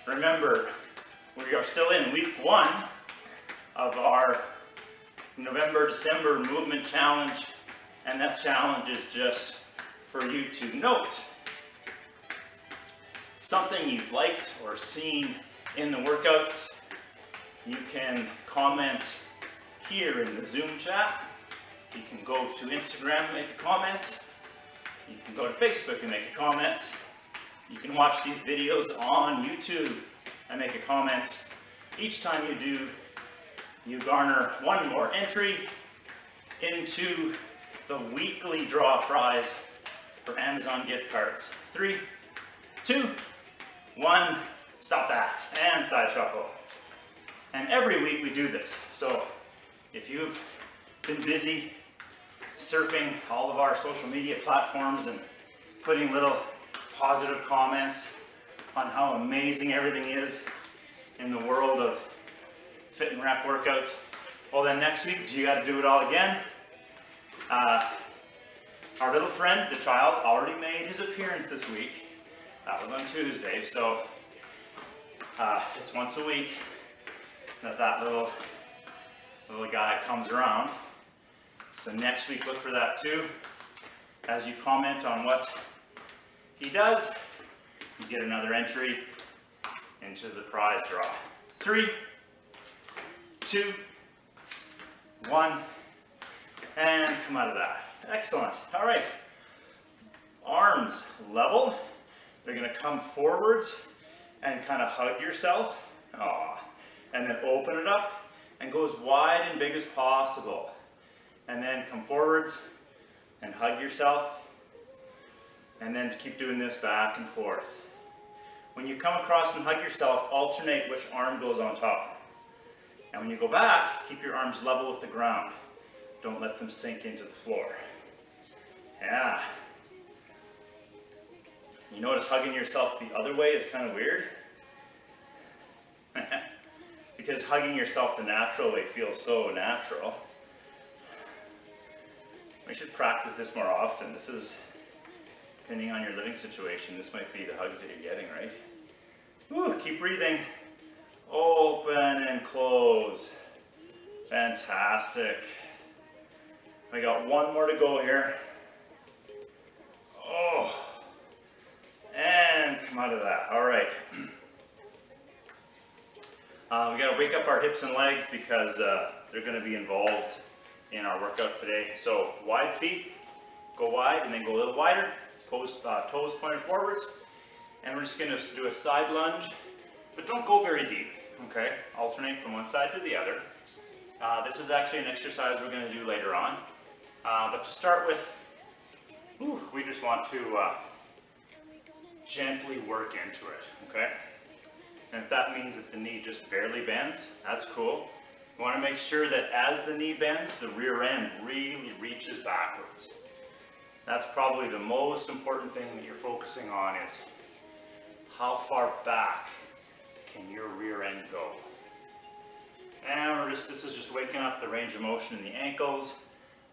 Remember, we are still in week 1 of our November-December movement challenge, and that challenge is just for you to note something you've liked or seen in the workouts. You can comment here in the Zoom chat. You can go to Instagram and make a comment. You can go to Facebook and make a comment. You can watch these videos on YouTube and make a comment. Each time you do, you garner one more entry into the weekly draw prize for Amazon gift cards. 3, 2, 1, stop that, and side shuffle. And every week we do this. So if you've been busy surfing all of our social media platforms and putting little positive comments on how amazing everything is in the world of fit and rep workouts, well then next week you got to do it all again. Our little friend, the child, already made his appearance this week. That was on Tuesday, so it's once a week that little guy comes around. So next week look for that too. As you comment on what he does, you get another entry into the prize draw. 3, 2, 1, and come out of that. Excellent. All right. Arms level. They're going to come forwards and kind of hug yourself. Aww. And then open it up and go as wide and big as possible. And then come forwards and hug yourself. And then keep doing this back and forth. When you come across and hug yourself, alternate which arm goes on top. And when you go back, keep your arms level with the ground. Don't let them sink into the floor. Yeah. You notice hugging yourself the other way is kind of weird? Because hugging yourself the natural way feels so natural. We should practice this more often. This is, depending on your living situation, this might be the hugs that you're getting, right? Woo, keep breathing. Open and close. Fantastic. We got one more to go here. Oh. And come out of that. All right. We got to wake up our hips and legs because they're going to be involved in our workout today. So wide feet, go wide and then go a little wider. Toes pointed forwards. And we're just going to do a side lunge, but don't go very deep. Okay? Alternate from one side to the other. This is actually an exercise we're going to do later on. But to start with, we just want to gently work into it, okay? And if that means that the knee just barely bends, that's cool. You want to make sure that as the knee bends, the rear end really reaches backwards. That's probably the most important thing that you're focusing on is how far back can your rear end go? And this is just waking up the range of motion in the ankles,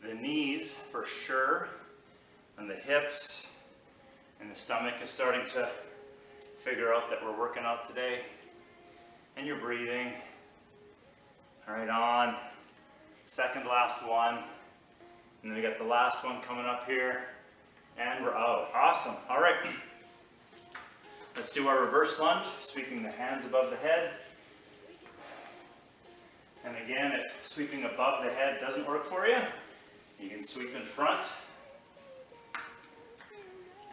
the knees for sure, and the hips, and the stomach is starting to figure out that we're working out today. And you're breathing. All right, on. Second last one. And then we got the last one coming up here. And we're out. Awesome. All right. Let's do our reverse lunge, sweeping the hands above the head. And again, if sweeping above the head doesn't work for you, you can sweep in front.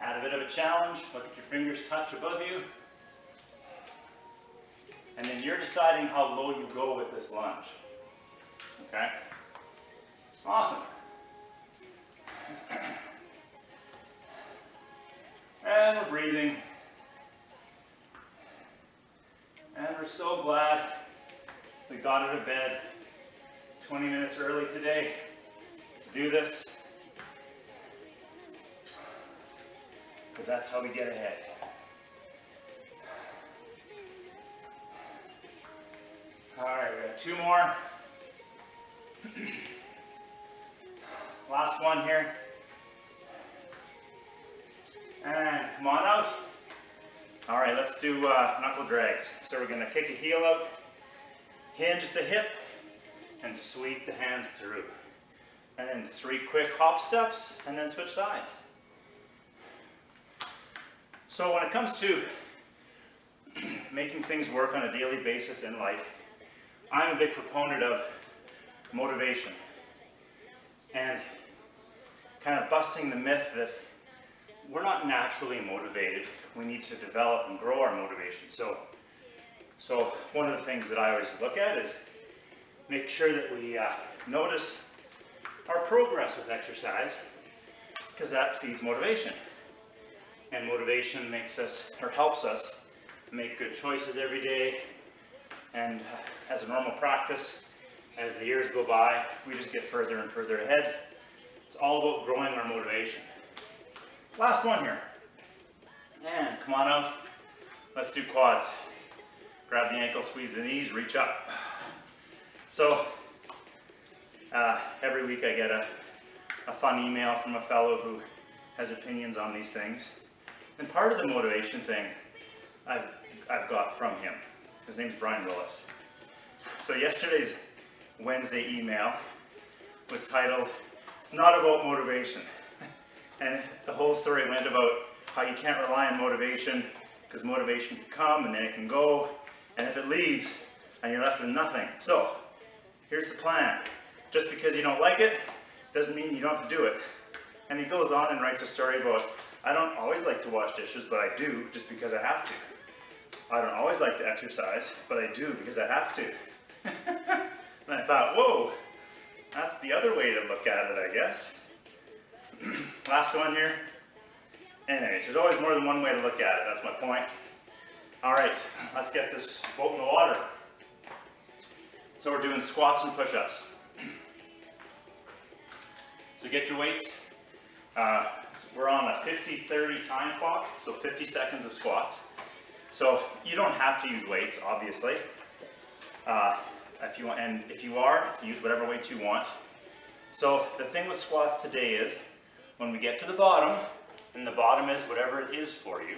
Add a bit of a challenge. Look at your fingers touch above you. And then you're deciding how low you go with this lunge. Okay? Awesome. And we're breathing. And we're so glad we got out of bed 20 minutes early today to do this. Because that's how we get ahead. All right, we got 2 more. Last one here. And come on out. All right, let's do knuckle drags. So we're gonna kick a heel out, hinge at the hip, and sweep the hands through. And then 3 quick hop steps, and then switch sides. So when it comes to making things work on a daily basis in life, I'm a big proponent of motivation and kind of busting the myth that we're not naturally motivated. We need to develop and grow our motivation. So one of the things that I always look at is make sure that we notice our progress with exercise, because that feeds motivation. And motivation makes us, or helps us, make good choices every day. And as a normal practice, as the years go by, we just get further and further ahead. It's all about growing our motivation. Last one here. And come on out. Let's do quads. Grab the ankle, squeeze the knees, reach up. So, every week I get a fun email from a fellow who has opinions on these things. And part of the motivation thing I've got from him. His name's Brian Willis. So yesterday's Wednesday email was titled, "It's not about motivation." And the whole story went about how you can't rely on motivation because motivation can come and then it can go. And if it leaves, and you're left with nothing. So, here's the plan. Just because you don't like it, doesn't mean you don't have to do it. And he goes on and writes a story about, I don't always like to wash dishes, but I do just because I have to. I don't always like to exercise, but I do because I have to. And I thought, whoa, that's the other way to look at it, I guess. Last one here. Anyways, there's always more than one way to look at it, that's my point. All right, let's get this boat in the water. So we're doing squats and push-ups. So get your weights. We're on a 50-30 time clock, so 50 seconds of squats. So you don't have to use weights, obviously. If you are, use whatever weights you want. So the thing with squats today is, when we get to the bottom, and the bottom is whatever it is for you,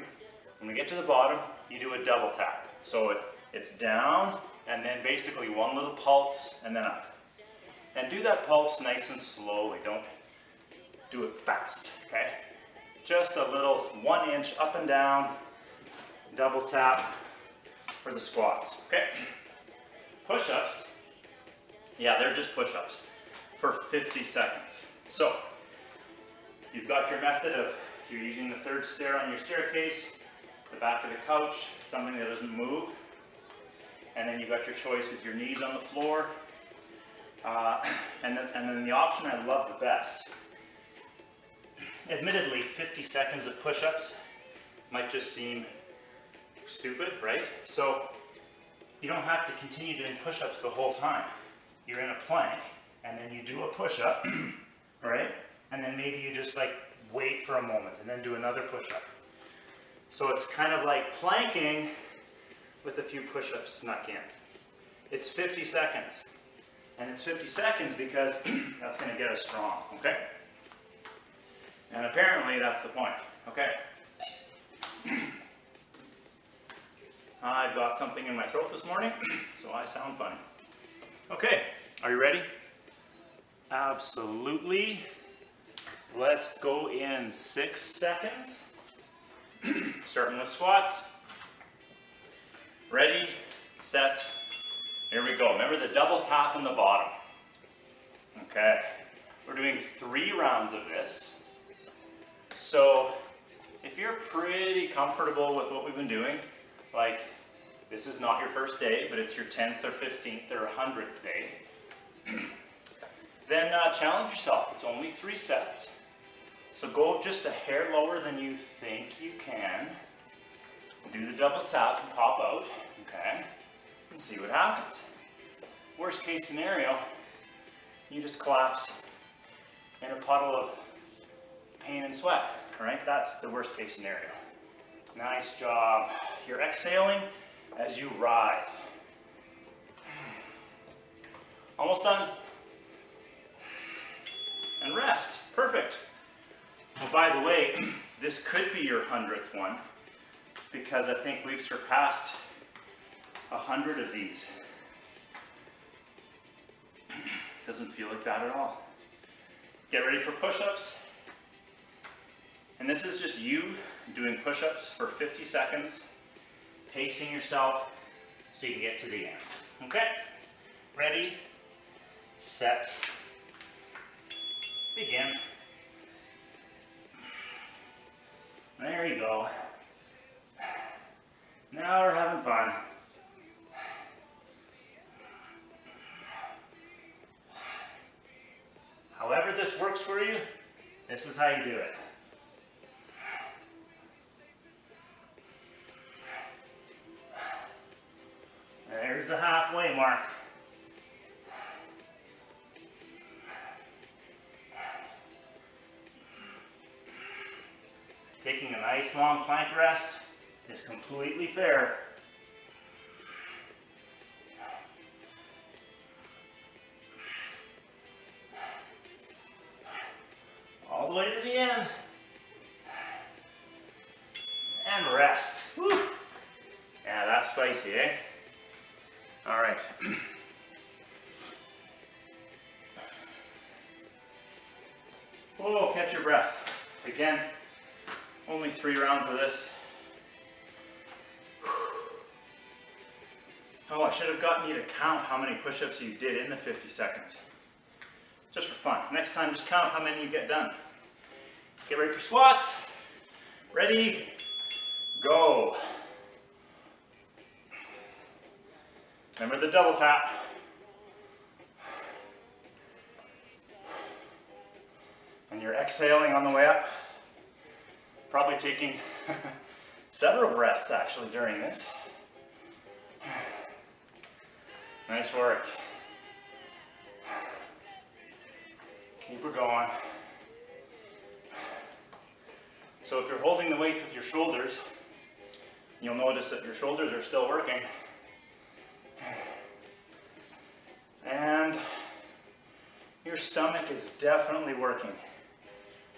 when we get to the bottom, you do a double tap. So it's down, and then basically one little pulse, and then up. And do that pulse nice and slowly. Don't do it fast, okay? Just a little 1 inch up and down, double tap for the squats, okay? Push-ups, yeah, they're just push-ups for 50 seconds. So, you've got your method of, you're using the 3rd stair on your staircase, the back of the couch, something that doesn't move, and then you've got your choice with your knees on the floor, and then the option I love the best. Admittedly, 50 seconds of push-ups might just seem stupid, right? So you don't have to continue doing push-ups the whole time. You're in a plank, and then you do a push-up, right? And then maybe you just like wait for a moment, and then do another push-up. So it's kind of like planking with a few push-ups snuck in. It's 50 seconds. And it's 50 seconds because that's going to get us strong, okay? And apparently that's the point, okay? I've got something in my throat this morning, so I sound funny. Okay, are you ready? Absolutely. Let's go in 6 seconds. Starting with squats. Ready, set, here we go. Remember the double tap in the bottom. Okay, we're doing 3 rounds of this. So if you're pretty comfortable with what we've been doing, like this is not your first day, but it's your 10th or 15th or 100th day, then challenge yourself. It's only 3 sets. So go just a hair lower than you think you can. Do the double tap and pop out, okay? And see what happens. Worst case scenario, you just collapse in a puddle of pain and sweat, all right? That's the worst case scenario. Nice job. You're exhaling as you rise. Almost done. And rest. Perfect. Well, by the way, this could be your 100th one. because I think we've surpassed 100 of these. Doesn't feel like that at all. Get ready for push-ups. And this is just you doing push-ups for 50 seconds, pacing yourself so you can get to the end. Okay? Ready, set, begin. There you go. Now we're having fun. However this works for you, this is how you do it. There's the halfway mark. Taking a nice long plank rest is completely fair. All the way to the end. And rest. Woo. Yeah, that's spicy, eh? All right. Whoa, catch your breath. Again, only 3 rounds of this. Oh, I should have gotten you to count how many push-ups you did in the 50 seconds. Just for fun. Next time, just count how many you get done. Get ready for squats. Ready, go. Remember the double tap. And you're exhaling on the way up. Probably taking several breaths actually during this. Nice work. Keep her going. So if you're holding the weights with your shoulders, you'll notice that your shoulders are still working. And your stomach is definitely working.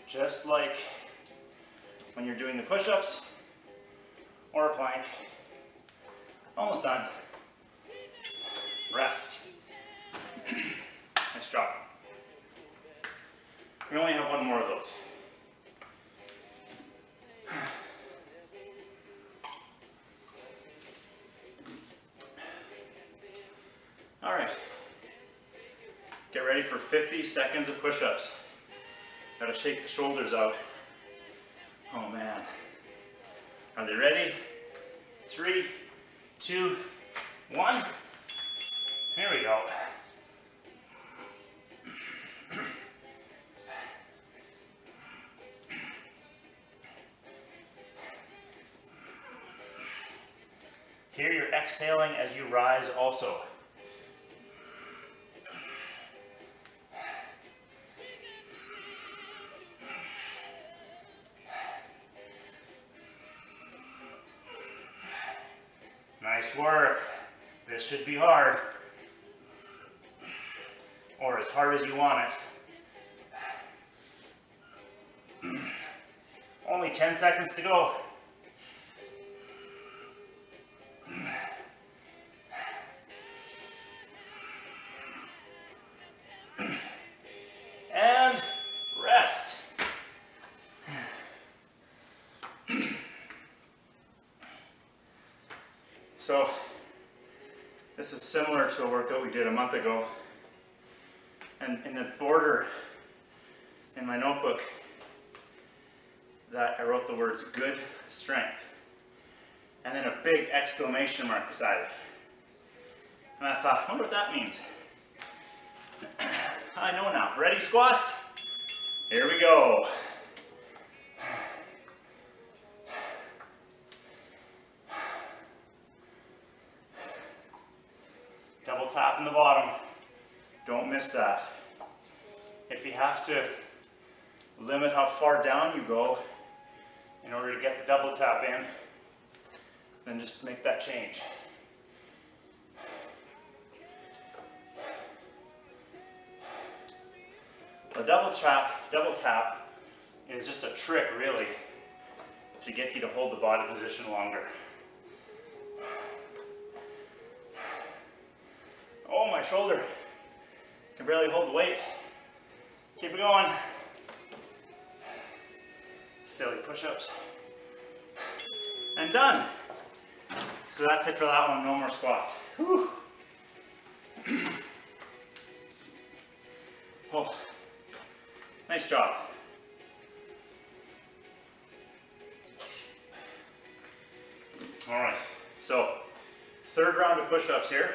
Just like when you're doing the push-ups or a plank. Almost done. Rest. Nice job. We only have one more of those. All right. Get ready for 50 seconds of push-ups. Gotta shake the shoulders out. Oh man. Are they ready? 3, 2, 1. Here we go. Here you're exhaling as you rise also. Nice work. This should be hard. Or as hard as you want it. Only 10 seconds to go. And rest. So, this is similar to a workout we did a month ago. And in the border in my notebook, that I wrote the words good strength. And then a big exclamation mark beside it. And I thought, I wonder what that means. I know now. Ready, squats? Here we go. Double tap in the bottom. Don't miss that. If you have to limit how far down you go in order to get the double tap in, then just make that change. The double tap is just a trick really to get you to hold the body position longer. Oh, my shoulder. Can barely hold the weight. Keep it going. Silly push-ups. And done. So that's it for that one, no more squats. Whew. Oh, nice job. All right, so third round of push-ups here.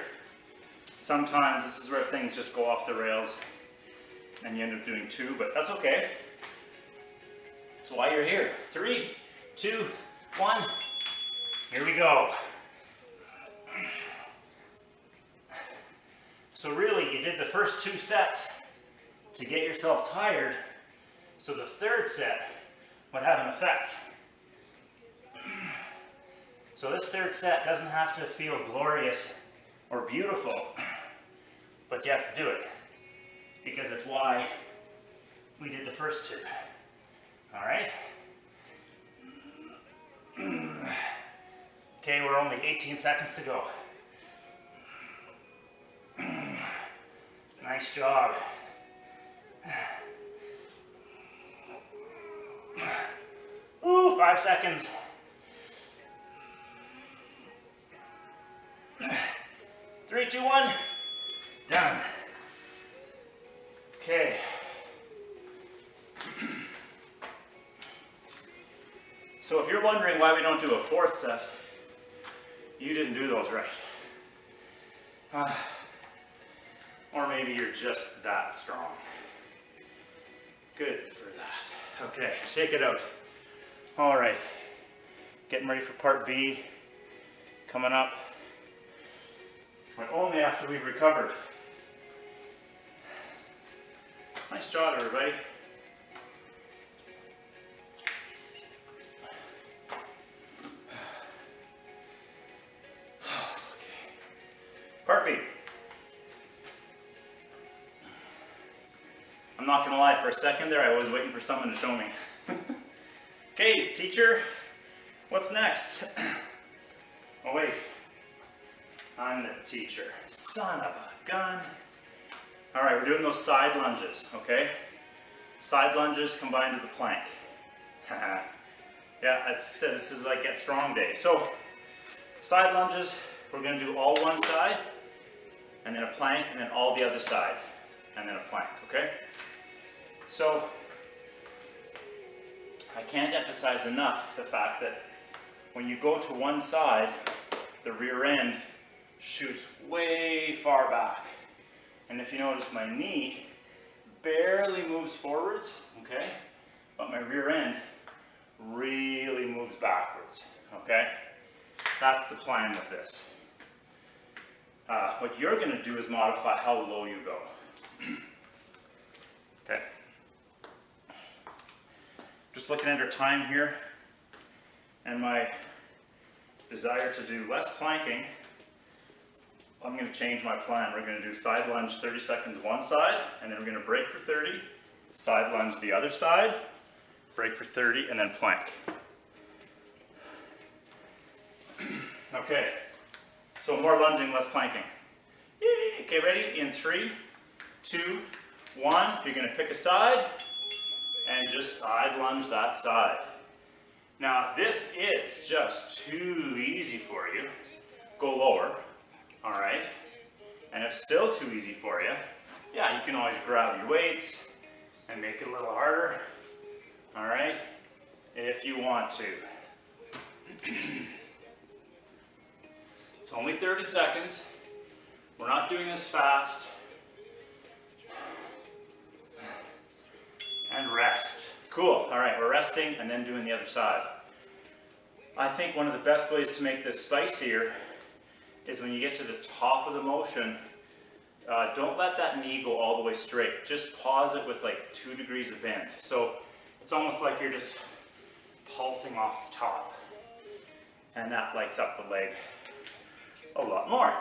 Sometimes this is where things just go off the rails and you end up doing 2, but that's okay. That's why you're here. 3, 2, 1. Here we go. So really, you did the first 2 sets to get yourself tired, so the third set would have an effect. So this third set doesn't have to feel glorious or beautiful, but you have to do it, because it's why we did the first 2. All right? Okay, we're only 18 seconds to go. Nice job. Ooh, 5 seconds. 3, 2, 1. Done. Okay. So if you're wondering why we don't do a 4th set, you didn't do those right. Or maybe you're just that strong. Good for that. Okay, shake it out. All right, getting ready for part B, coming up, but only after we've recovered. Nice job, everybody. Part B. I'm not gonna lie, for a second there I was waiting for someone to show me. Okay, teacher, what's next? Oh wait, I'm the teacher. Son of a gun. All right, we're doing those side lunges, okay? Side lunges combined with the plank. Yeah, I said this is like Get Strong Day. So, side lunges, we're gonna do all one side, and then a plank, and then all the other side, and then a plank, okay? So, I can't emphasize enough the fact that when you go to one side, the rear end shoots way far back. And if you notice, my knee barely moves forwards, okay? But my rear end really moves backwards, okay? That's the plan with this. What you're gonna do is modify how low you go. Okay. Just looking at our time here, and my desire to do less planking, I'm going to change my plan. We're going to do side lunge 30 seconds one side, and then we're going to break for 30, side lunge the other side, break for 30, and then plank. Okay, so more lunging, less planking. Yay. Okay, ready? In 3, 2, 1, you're going to pick a side, and just side lunge that side. Now, if this is just too easy for you, go lower. All right, and if still too easy for you, yeah, you can always grab your weights and make it a little harder, all right, if you want to. It's only 30 seconds. We're not doing this fast. And rest. Cool, all right, we're resting and then doing the other side. I think one of the best ways to make this spicier is when you get to the top of the motion, don't let that knee go all the way straight. Just pause it with like 2 degrees of bend. So it's almost like you're just pulsing off the top. And that lights up the leg a lot more.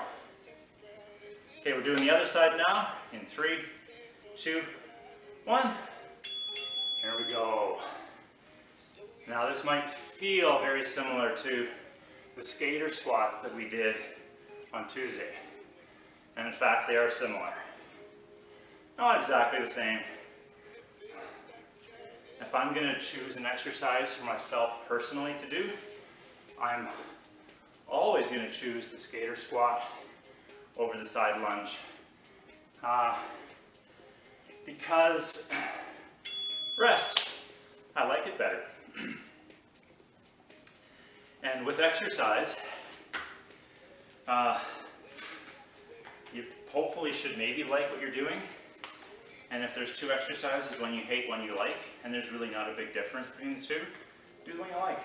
Okay, we're doing the other side now in 3, 2, 1. Here we go. Now this might feel very similar to the skater squats that we did on Tuesday. And in fact, they are similar. Not exactly the same. If I'm going to choose an exercise for myself personally to do, I'm always going to choose the skater squat over the side lunge. Because rest, I like it better. And with exercise, you hopefully should maybe like what you're doing. And if there's two exercises, one you hate, one you like, and there's really not a big difference between the two, do the one you like.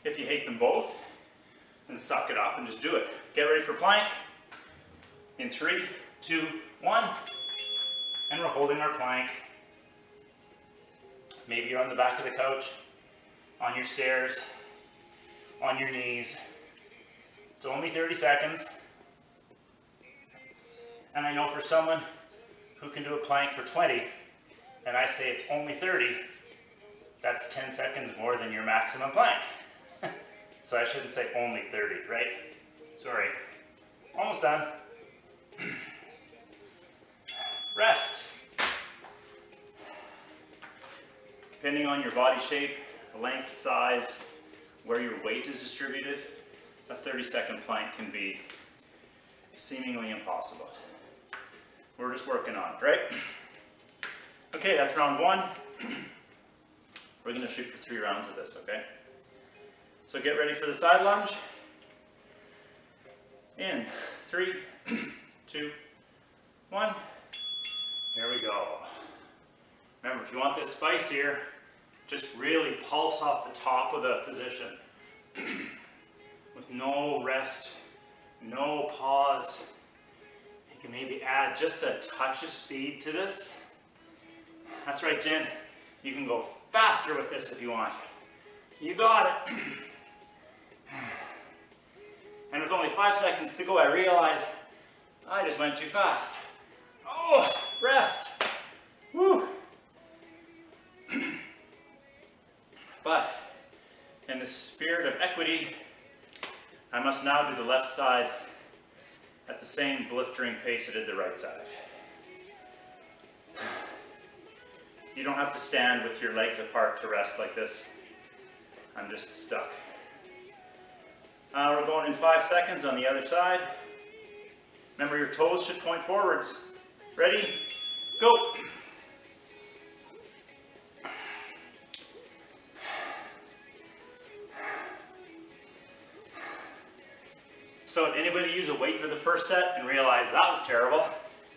If you hate them both, then suck it up and just do it. Get ready for plank. In 3, 2, 1. And we're holding our plank. Maybe you're on the back of the couch, on your stairs, on your knees. It's only 30 seconds. And I know for someone who can do a plank for 20, and I say it's only 30, that's 10 seconds more than your maximum plank. So I shouldn't say only 30, right? Sorry. Almost done. Rest. Depending on your body shape, length, size, where your weight is distributed, a 30-second plank can be seemingly impossible. We're just working on it, right? Okay, that's round 1. We're going to shoot for 3 rounds of this, okay? So get ready for the side lunge. In 3, 2, 1. Here we go. Remember, if you want this spicier, just really pulse off the top of the position. With no rest, no pause. You can maybe add just a touch of speed to this. That's right, Jen. You can go faster with this if you want. You got it. And with only 5 seconds to go, I realize I just went too fast. Oh, rest. Woo. But in the spirit of equity, I must now do the left side at the same blistering pace I did the right side. You don't have to stand with your legs apart to rest like this. I'm just stuck. We're going in 5 seconds on the other side. Remember, your toes should point forwards. Ready? Go. So did anybody use a weight for the first set and realize that was terrible,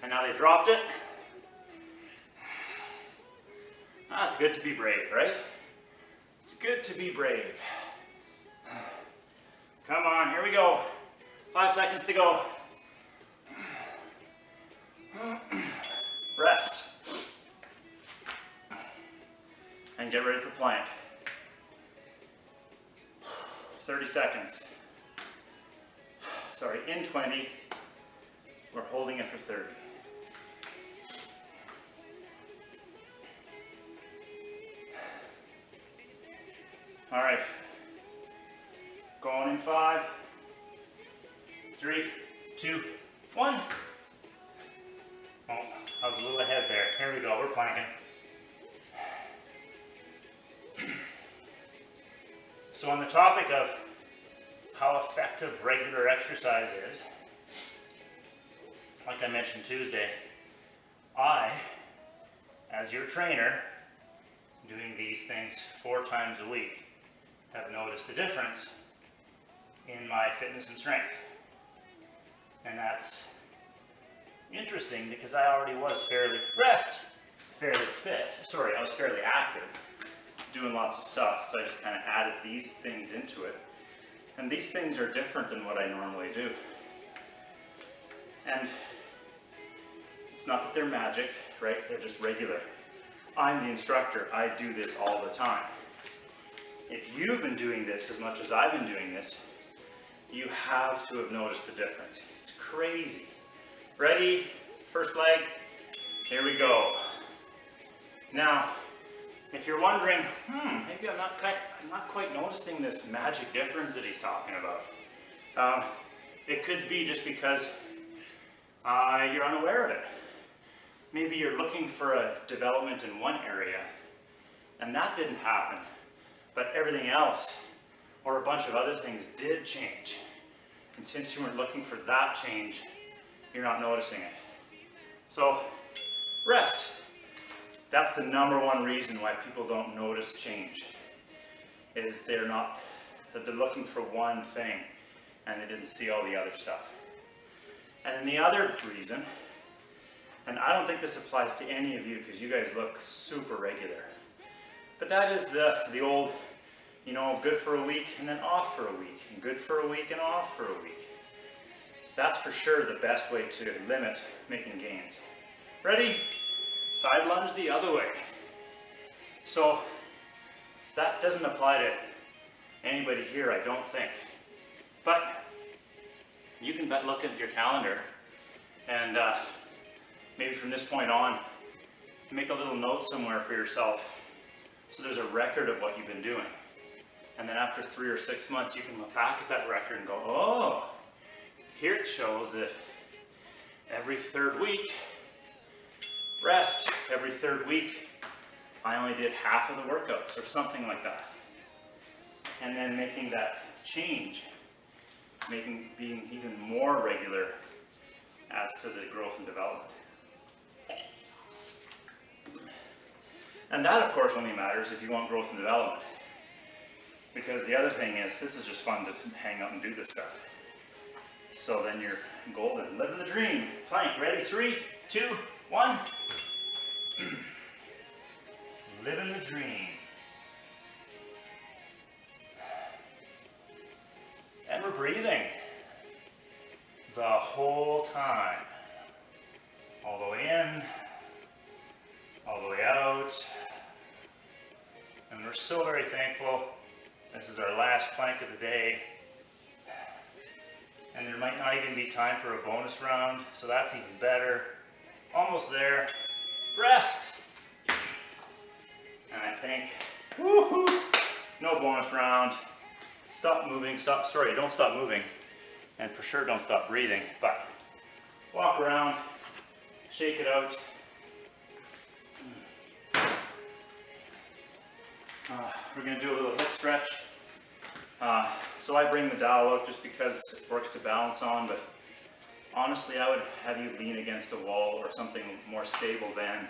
and now they dropped it? It's good to be brave, right? It's good to be brave. Come on, here we go. 5 seconds to go. Rest. And get ready for plank. 30 seconds. Sorry, in 20, we're holding it for 30. All right, going in 5, 3, 2, 1. Oh, I was a little ahead there. Here we go, we're planking. So on the topic of how effective regular exercise is, like I mentioned Tuesday, I, as your trainer, doing these things 4 times a week, have noticed a difference in my fitness and strength. And that's interesting because I already was fairly fit. Sorry, I was fairly active, doing lots of stuff, so I just kind of added these things into it. And these things are different than what I normally do. And it's not that they're magic, right? They're just regular. I'm the instructor. I do this all the time. If you've been doing this as much as I've been doing this, you have to have noticed the difference. It's crazy. Ready? First leg. Here we go. Now, If you're wondering, maybe I'm not quite noticing this magic difference that he's talking about. It could be just because you're unaware of it. Maybe you're looking for a development in one area, and that didn't happen, but everything else, or a bunch of other things, did change. And since you weren't looking for that change, you're not noticing it. So, rest. That's the number one reason why people don't notice change, is that they're looking for one thing, and they didn't see all the other stuff. And then the other reason, and I don't think this applies to any of you because you guys look super regular, but that is the old, good for a week and then off for a week, and good for a week and off for a week. That's for sure the best way to limit making gains. Ready? Side lunge the other way. So that doesn't apply to anybody here, I don't think. But you can look at your calendar and maybe from this point on, make a little note somewhere for yourself so there's a record of what you've been doing. And then after 3 or 6 months, you can look back at that record and go, oh, here it shows that every third week, rest. Every third week, I only did half of the workouts or something like that. And then making that change, being even more regular adds to the growth and development. And that, of course, only matters if you want growth and development. Because the other thing is, this is just fun to hang out and do this stuff. So then you're golden. Living the dream. Plank. Ready? 3, 2, 1. Living the dream. And we're breathing the whole time. All the way in, all the way out. And we're so very thankful. This is our last plank of the day. And there might not even be time for a bonus round, so that's even better. Almost there. Rest. And I think, woohoo, no bonus round. Stop moving, don't stop moving. And for sure don't stop breathing, but walk around, shake it out. We're gonna do a little hip stretch. So I bring the dowel out just because it works to balance on, but honestly I would have you lean against a wall or something more stable than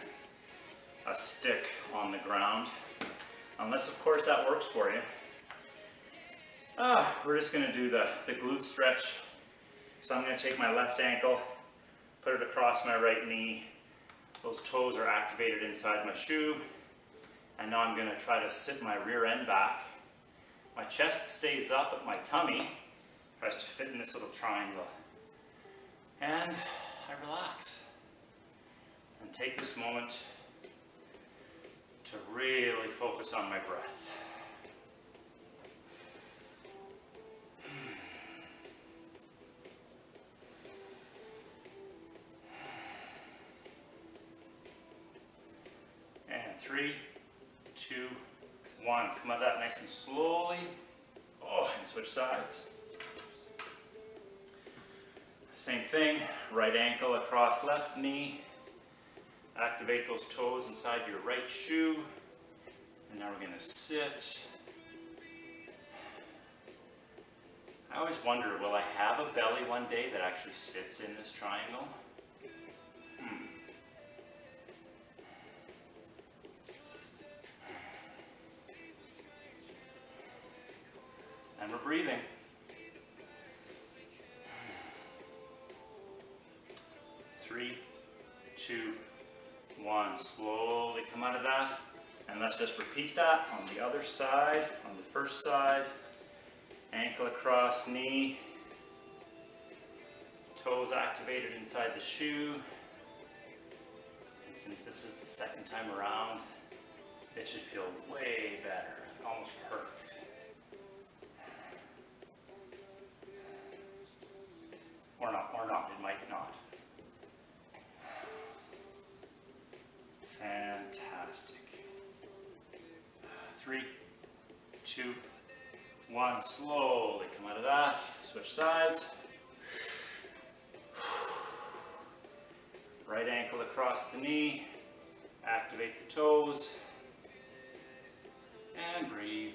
a stick on the ground. Unless of course that works for you. We're just gonna do the glute stretch. So I'm gonna take my left ankle, put it across my right knee. Those toes are activated inside my shoe. And now I'm gonna try to sit my rear end back. My chest stays up, but my tummy tries to fit in this little triangle. And I relax. And take this moment to really focus on my breath. And 3, 2, 1. Come out of that nice and slowly. Oh, and switch sides. Same thing, right ankle across left knee. Activate those toes inside your right shoe. And now we're going to sit. I always wonder, will I have a belly one day that actually sits in this triangle? And we're breathing. 3, 2, 1. Slowly come out of that. And let's just repeat that on the other side, on the first side. Ankle across knee. Toes activated inside the shoe. And since this is the second time around, it should feel way better, almost perfect. Or not, it might not. Fantastic. 2, 1. Slowly come out of that. Switch sides. Right ankle across the knee. Activate the toes. And breathe.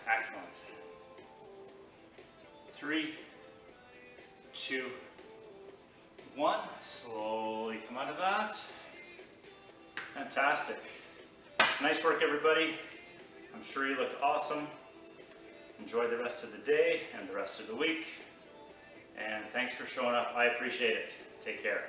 Excellent. 3, 2, 1. Slowly come out of that. Fantastic. Nice work, everybody. I'm sure you looked awesome. Enjoy the rest of the day and the rest of the week. And thanks for showing up. I appreciate it. Take care.